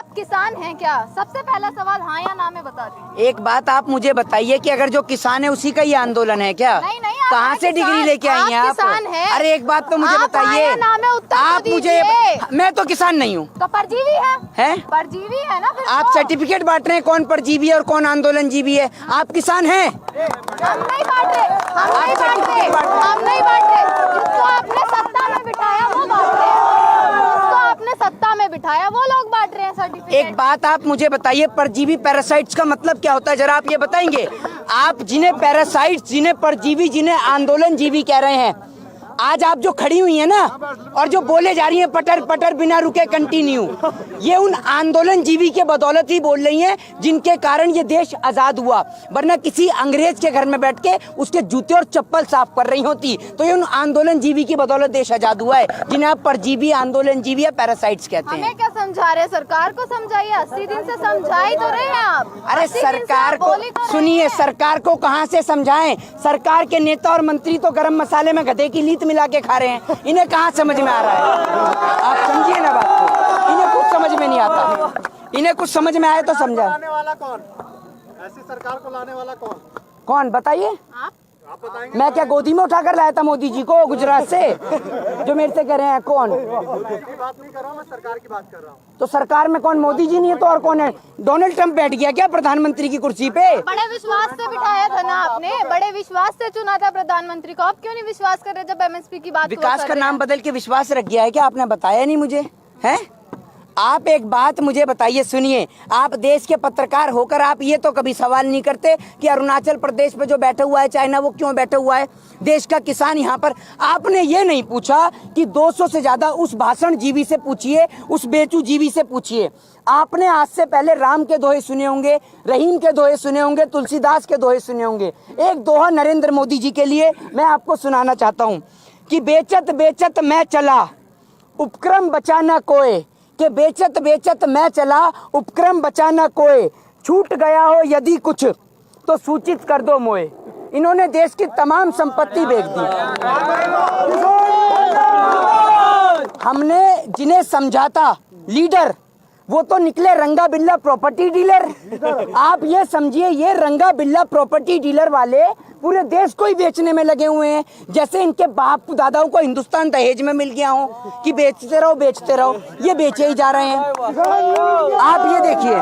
आप किसान हैं क्या? सबसे पहला सवाल हाँ या ना में बता दीजिए। एक बात आप मुझे बताइए कि अगर जो किसान है उसी का ही आंदोलन है क्या? नहीं नहीं, कहाँ से डिग्री लेके आई हैं आप? किसान हैं। अरे एक बात तो मुझे बताइए, आप मुझे, मैं तो किसान नहीं हूँ। तो परजीवी है? परजीवी है ना फिर आप सर्टिफिकेट बांट रहे हैं कौन परजीवी है और कौन आंदोलन जीवी है। आप किसान हैं? हम नहीं बांट रहे, हम नहीं बांट रहे। जिसको आपने सत्ता में बिठाया वो बांट रहे हैं, जिसको आपने सत्ता में बिठाया वो लोग बांट रहे हैं सर्टिफिकेट। एक बात आप मुझे बताइए, परजीवी पैरासाइट्स का मतलब क्या होता है, जरा आप ये बताएंगे। आप जिन्हें पैरासाइट्स, जिन्हें परजीवी, जिन्हें आंदोलन जीवी कह रहे हैं, आज आप जो खड़ी हुई है ना और जो बोले जा रही हैं पटर पटर बिना रुके कंटिन्यू, ये उन आंदोलन जीवी के बदौलत ही बोल रही हैं जिनके कारण ये देश आजाद हुआ। वरना किसी अंग्रेज के घर में बैठ के उसके जूते और चप्पल साफ कर रही होती तो ये उन आंदोलन जीवी की बदौलत देश आजाद हुआ है, जिन्हें आप परजीवी, आंदोलन जीवी या पैरासाइट्स कहते हैं। हमें क्या समझा रहे हैं? सरकार को समझाइए, 80 दिन से समझा ही तो रहे हैं आप। अरे सरकार को सुनिए, सरकार को कहाँ से समझाएं? सरकार के नेता और मंत्री तो गरम मसाले में गधे की लीत मिला के खा रहे हैं, इन्हें कहाँ समझ में आ रहा है? आप समझिए ना बात को, इन्हें कुछ समझ में नहीं आता। इन्हें कुछ समझ में आए तो समझा। लाने वाला कौन? ऐसी सरकार को लाने वाला कौन? कौन बताइए? आप बताएंगे। मैं क्या गोदी में उठा कर लाया था मोदी जी को गुजरात से, जो मेरे से कह रहे हैं कौन? मोदी जी की बात नहीं कर रहा हूँ, मैं सरकार की बात कर रहा हूँ। तो सरकार में कौन? मोदी जी नहीं है तो और कौन है? डोनाल्ड ट्रंप बैठ गया क्या प्रधानमंत्री की कुर्सी पे? बड़े विश्वास से बिठाया था ना आपने, बड़े विश्वास से चुना था प्रधानमंत्री को। आप क्यों नहीं विश्वास कर रहे जब एमएसपी की बात? विकास का नाम बदल के विश्वास रख गया है क्या? आपने बताया नहीं मुझे, है? आप एक बात मुझे बताइए, सुनिए, आप देश के पत्रकार होकर आप ये तो कभी सवाल नहीं करते कि अरुणाचल प्रदेश पे जो बैठा हुआ है चाइना, वो क्यों बैठा हुआ है? देश का किसान यहाँ पर, आपने ये नहीं पूछा कि 200 से ज्यादा उस भाषण जीवी से पूछिए, उस बेचू जीवी से पूछिए। आपने आज से पहले राम के दोहे सुने होंगे, रहीम के दोहे सुने होंगे, तुलसीदास के दोहे सुने होंगे। एक दोहा नरेंद्र मोदी जी के लिए मैं आपको सुनाना चाहता हूँ कि बेचत बेचत मैं चला, उपक्रम बचाना कोय, कि बेचत बेचत मैं चला, उपक्रम बचाना कोय, छूट गया हो यदि कुछ तो सूचित कर दो मोए। इन्होंने देश की तमाम संपत्ति बेच दी। हमने जिन्हें समझाता लीडर, वो तो निकले रंगा बिल्ला प्रॉपर्टी डीलर। आप ये समझिए, ये रंगा बिल्ला प्रॉपर्टी डीलर वाले पूरे देश को ही बेचने में लगे हुए हैं, जैसे इनके बाप दादाओं को हिंदुस्तान दहेज में मिल गया हो कि बेचते रहो बेचते रहो, ये बेचे ही जा रहे हैं। आप ये देखिए,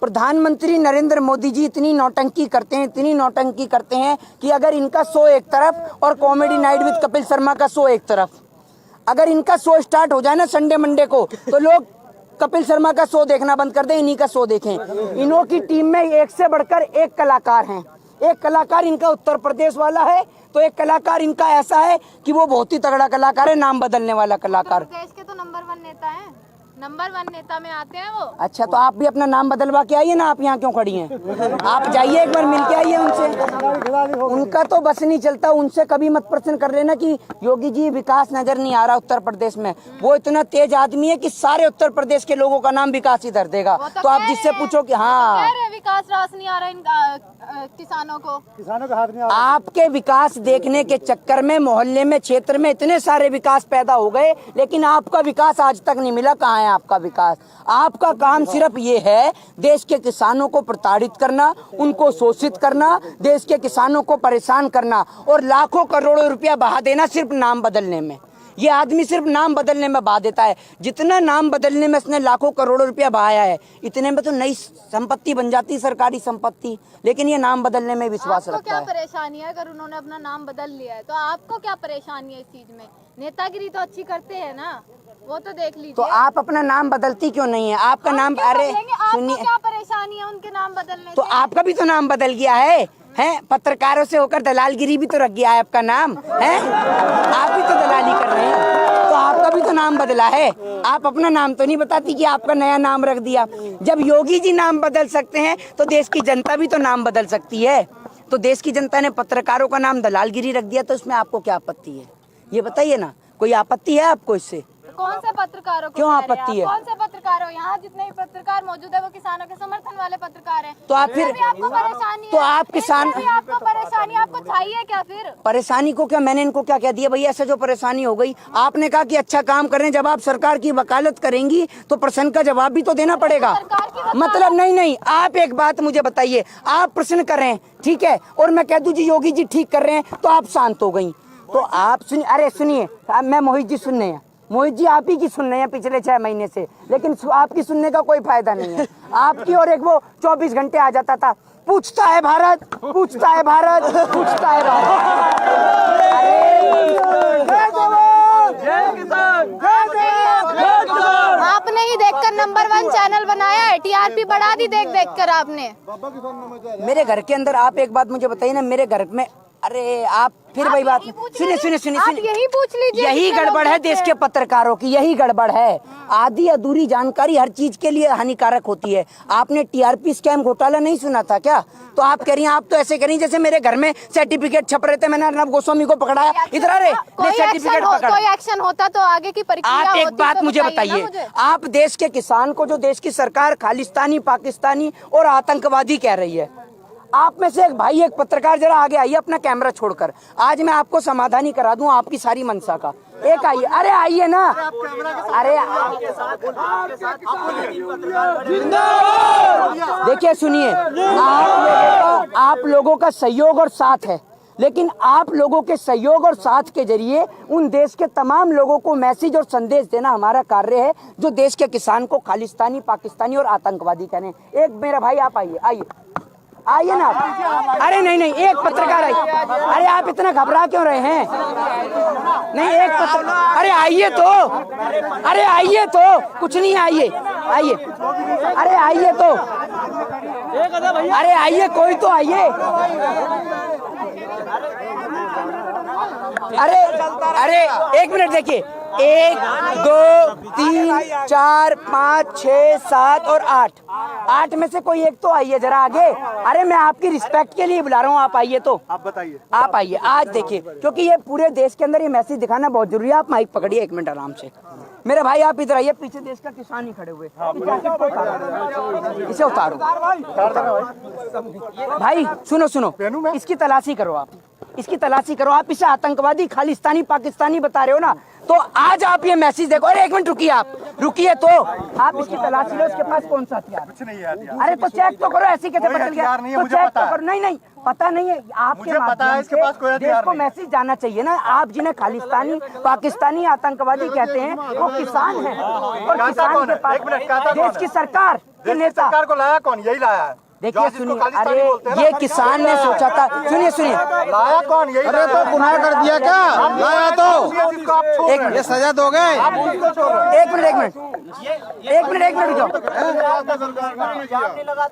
प्रधानमंत्री नरेंद्र मोदी जी इतनी नौटंकी करते हैं, इतनी नौटंकी करते हैं कि अगर इनका शो एक तरफ और comedy night with Kapil Sharma का शो एक तरफ, अगर इनका शो स्टार्ट हो जाए ना संडे मंडे को, तो लोग कपिल शर्मा का शो देखना बंद कर दें, इन्हीं का शो देखें। इन्हों की टीम में एक से बढ़कर एक कलाकार हैं। एक कलाकार इनका उत्तर प्रदेश वाला है, तो एक कलाकार इनका ऐसा है कि वो बहुत ही तगड़ा कलाकार है, नाम बदलने वाला कलाकार। देश के तो नंबर 1 नेता हैं, नंबर 1 नेता में आते हैं वो। अच्छा, तो आप भी अपना नाम बदलवा के आइए ना, आप यहाँ क्यों खड़ी हैं? आप जाइए एक बार मिल के आइए उनसे। उनका तो बस नहीं चलता, उनसे कभी मत प्रश्न कर लेना कि योगी जी विकास नजर नहीं आ रहा उत्तर प्रदेश में। वो इतना तेज आदमी है कि सारे उत्तर प्रदेश के लोगों का नाम विकास ही धर देगा। तो आप जिससे पूछो कि हाँ विकास रास नहीं आ रहा इन किसानों को हाथ नहीं आ रहा। आपके विकास देखने के चक्कर में मोहल्ले में, क्षेत्र में इतने सारे विकास पैदा हो गए, लेकिन आपका विकास आज तक नहीं मिला। कहाँ है आपका विकास? आपका काम सिर्फ ये है देश के किसानों को प्रताड़ित करना, उनको शोषित करना, देश के किसानों को परेशान करना और लाखों करोड़ों रुपया बहा देना सिर्फ नाम बदलने में। ये आदमी सिर्फ नाम बदलने में बहा देता है। जितना नाम बदलने में इसने लाखों करोड़ों रुपया बहाया है, इतने में तो नई संपत्ति बन जाती, सरकारी संपत्ति, लेकिन ये नाम बदलने में विश्वास रखता है। क्या परेशानी है? अगर उन्होंने अपना नाम बदल लिया है तो आपको क्या परेशानी है इस चीज में? नेतागिरी तो अच्छी करते हैं ना, वो तो देख लीजिए। तो आप अपना नाम बदलती क्यों नहीं है? आपका नाम, अरे सुनिए, क्या परेशानी है उनके नाम बदलने तो से? आपका भी तो नाम बदल गया है, हैं? पत्रकारों से होकर दलालगिरी भी तो रख गया है आपका नाम, है? आप भी तो दलाली कर रहे हैं, तो आपका भी तो नाम बदला है। आप अपना नाम तो नहीं बताती कि आपका नया नाम रख दिया। जब योगी जी नाम बदल सकते हैं तो देश की जनता भी तो नाम बदल सकती है। तो देश की जनता ने पत्रकारों का नाम दलालगिरी रख दिया, तो इसमें आपको क्या आपत्ति है? ये बताइए ना, कोई आपत्ति है आपको इससे? कौन से पत्रकारों को क्यों कह रहे हैं आपत्ति है? कौन से पत्रकार हो? यहाँ जितने भी पत्रकार मौजूद है वो किसानों के समर्थन वाले पत्रकार हैं। तो आप फिर इसमें भी आपको परेशानी है? तो आप किसान इसमें भी आपको परेशानी, आपको चाहिए क्या फिर? परेशानी को क्या, मैंने इनको क्या कह दिया भैया? ऐसे जो परेशानी हो गई, आपने कहा कि अच्छा काम कर रहे हैं, जब आप सरकार की वकालत करेंगी तो प्रश्न का जवाब भी तो देना पड़ेगा। सरकार की वकालत- मतलब नहीं, आप एक बात मुझे बताइए, आप प्रश्न कर रहे हैं ठीक है, और मैं कह दूं जी योगी जी ठीक कर रहे हैं तो आप शांत हो गई। तो आप सुनिए, अरे सुनिए, मैं मोहित जी सुन रहे हैं, मोहित जी आप ही की सुन रहे हैं पिछले 6 महीने से, लेकिन आपकी सुनने का कोई फायदा नहीं है आपकी। और एक वो 24 घंटे आ जाता था, पूछता है भारत, पूछता है भारत, पूछता है भारत। आपने ही देखकर नंबर 1 चैनल बनाया है, टीआरपी बढ़ा दी देख कर आपने। मेरे घर के अंदर आप एक बात मुझे बताइए ना, मेरे घर में, अरे आप फिर वही बात, सुनिए आप यही पूछ लीजिए। यही गड़बड़ है देश के पत्रकारों की, यही गड़बड़ है। आधी अधूरी जानकारी हर चीज के लिए हानिकारक होती है। आपने टीआरपी स्कैम घोटाला नहीं सुना था क्या? तो आप कह रही हैं, आप तो ऐसे कह रही हैं जैसे मेरे घर में सर्टिफिकेट छप रहे थे, मैंने अर्नब गोस्वामी को पकड़ाया, इधर अरे सर्टिफिकेट पकड़ा। कोई एक्शन होता तो आगे की प्रक्रिया आप एक होती बात तो मुझे बताइए बताइए, ना मुझे। आप देश के किसान को जो देश की सरकार खालिस्तानी, पाकिस्तानी और आतंकवादी कह रही है, आप में से एक भाई, एक पत्रकार जरा आगे आइए अपना कैमरा छोड़कर, आज मैं आपको समाधानी करा दूं आपकी सारी मनसा का। एक आइए, अरे आइए ना, अरे देखिए सुनिए, आप लोगों का सहयोग और साथ है, लेकिन आप लोगों के सहयोग और साथ के जरिए उन देश के तमाम लोगों को मैसेज और संदेश देना हमारा कार्य है, जो देश के किसान को खालिस्तानी, पाकिस्तानी और आतंकवादी कह रहे हैं। एक मेरा भाई आप आइए, आइए ना। अरे नहीं, एक पत्रकार आई, अरे आप इतना घबरा क्यों रहे हैं? नहीं, एक पत्रकार, अरे आइए तो, अरे आइए तो, कुछ नहीं, आइए, अरे आइए तो, अरे आइए, कोई तो आइए। अरे एक मिनट देखिए, 1 2 3 4 5 6 7 और 8 में से कोई एक तो आइए जरा आगे। अरे मैं आपकी रिस्पेक्ट के लिए बुला रहा हूँ, आप आइए तो, आप बताइए, आप आइए। आज देखिए, क्योंकि ये पूरे देश के अंदर ये मैसेज दिखाना बहुत जरूरी है। आप माइक पकड़िए 1 मिनट आराम से, मेरे भाई आप इधर आइए, पीछे देश का किसान ही खड़े हुए, इसे उतारो भाई। सुनो, इसकी तलाशी करो आप, इसकी तलाशी करो आप। इसे आतंकवादी, खालिस्तानी, पाकिस्तानी बता रहे हो ना, तो आज आप ये मैसेज देखो। अरे 1 मिनट रुकिए, आप रुकिए तो, आप इसकी तलाशी लो, इसके पास कौन सा हथियार? कुछ नहीं है हथियार। अरे तो चेक तो करो, ऐसे कैसे बदल गया? नहीं है, तो मुझे चेक पता तो है। करो। नहीं पता नहीं है, आपके मुझे पता है माध्यम इसके पास कोई से हथियार देश को नहीं। मैसेज जाना चाहिए ना। आप जिन्हें खालिस्तानी, पाकिस्तानी, आतंकवादी कहते हैं, वो किसान हैं, और कहता किसान कौन के है? पास एक मिनट, कहता कौन देश है? की सरकार के नेता। सरकार को लाया कौन? यही लाया है। देखिए सुनिए, अरे ये किसान ने सोचा था, सुनिए लाया कौन? यही। अरे तो गुनाह कर दिया क्या? लाया तो एक मिनट, ये सजा दोगे? एक मिनट रुको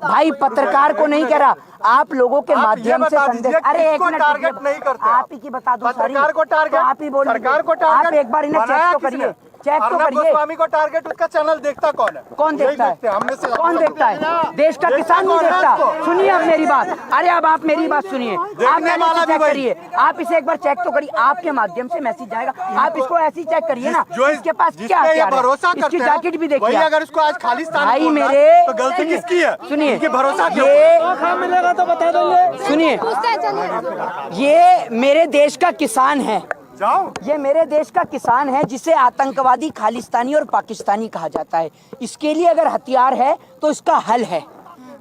भाई, पत्रकार को नहीं कह रहा, आप लोगों के माध्यम से संदेश। अरे एक मिनट, टारगेट नहीं करते आप ही की बता दो, पत्रकार को टारगेट, तो आप ही बोलिए, सरकार को टारगेट। आप एक बार इन्हें चेक तो करिए, चेक तो अर्नब करिए। गोस्वामी को टारगेट, उसका चैनल देखता कौन है? कौन देखता है? हमने से कौन देखता है? देश का किसान नहीं देखता। सुनिए अब मेरी बात, अरे अब आप मेरी बात सुनिए, आप मैंने चेक करिए, आप इसे एक बार चेक तो करिए, आपके माध्यम से मैसेज जाएगा, आप इसको ऐसे ही चेक करिए ना, इसके पास क्या हथियार है, इसकी जैकेट भी देखिए। अगर इसको आज खालिस्तान भाई मेरे, तो गलती किसकी है? सुनिए, भरोसा ये मिलेगा तो बता देंगे। सुनिए, पूछते हैं, चलिए। ये मेरे देश का किसान है, जाओ। ये मेरे देश का किसान है, जिसे आतंकवादी, खालिस्तानी और पाकिस्तानी कहा जाता है। इसके लिए अगर हथियार है तो इसका हल है,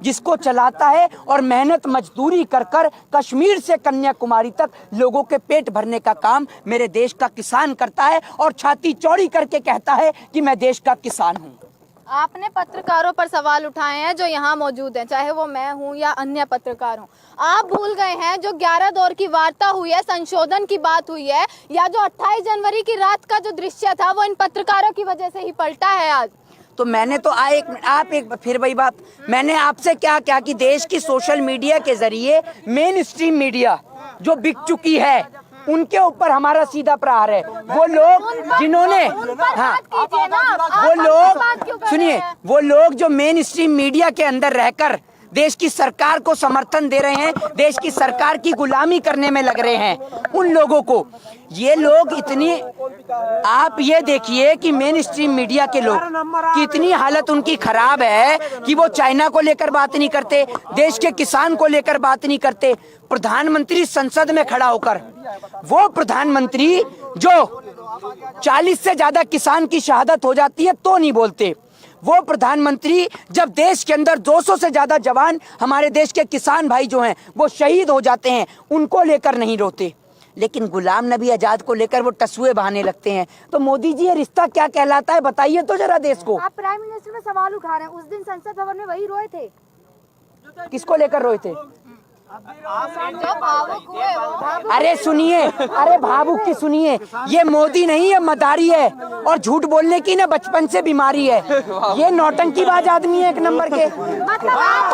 जिसको चलाता है और मेहनत मजदूरी कर कर कश्मीर से कन्याकुमारी तक लोगों के पेट भरने का काम मेरे देश का किसान करता है, और छाती चौड़ी करके कहता है कि मैं देश का किसान हूँ। आपने पत्रकारों पर सवाल उठाए हैं जो यहाँ मौजूद हैं, चाहे वो मैं हूँ या अन्य पत्रकार हूँ। आप भूल गए हैं जो 11 दौर की वार्ता हुई है, संशोधन की बात हुई है, या जो 28 जनवरी की रात का जो दृश्य था वो इन पत्रकारों की वजह से ही पलटा है आज। तो मैंने तो आप एक फिर वही बात, मैंने आपसे क्या कि देश की सोशल मीडिया के जरिए मेन स्ट्रीम मीडिया जो बिक चुकी है, उनके ऊपर हमारा सीधा प्रहार है। वो लोग जिन्होंने, हाँ, वो लोग सुनिए, वो लोग जो मेन स्ट्रीम मीडिया के अंदर रहकर देश की सरकार को समर्थन दे रहे हैं, देश की सरकार की गुलामी करने में लग रहे हैं, उन लोगों को ये लोग इतनी, आप ये देखिए कि मेन स्ट्रीम मीडिया के लोग की इतनी हालत उनकी खराब है कि वो चाइना को लेकर बात नहीं करते, देश के किसान को लेकर बात नहीं करते। प्रधानमंत्री संसद में खड़ा होकर, वो प्रधानमंत्री जो 40 से ज्यादा किसान की शहादत हो जाती है तो नहीं बोलते, वो प्रधानमंत्री जब देश के अंदर 200 से ज्यादा जवान हमारे देश के किसान भाई जो हैं वो शहीद हो जाते हैं, उनको लेकर नहीं रोते। लेकिन गुलाम नबी आजाद को लेकर वो टसुए बहाने लगते हैं। तो मोदी जी, ये रिश्ता क्या कहलाता है, बताइए तो जरा देश को। आप प्राइम मिनिस्टर में सवाल उठा रहे हैं, उस दिन संसद भवन में वही रोए थे। किसको लेकर रोए थे? जो भावुक हुए वो अरे सुनिए, अरे भावुक की सुनिए, ये मोदी नहीं, ये मदारी है और झूठ बोलने की ना बचपन से बीमारी है। ये नौटंकीबाज आदमी है एक नंबर के। मतलब आप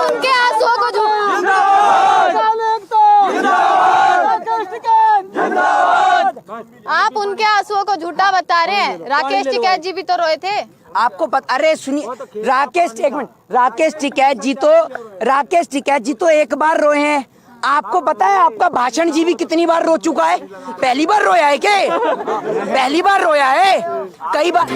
उनके आंसुओं को आप उनके आंसुओं को झूठा बता रहे हैं। राकेश टिकैत जी भी तो रोए थे। आपको पता, अरे सुनिए, एक मिनट, राकेश टिकैत जी तो एक बार रोए हैं। आपको पता है आपका भाषण जी भी कितनी बार रो चुका है? पहली बार रोया है क्या? पहली बार रोया है? कई बार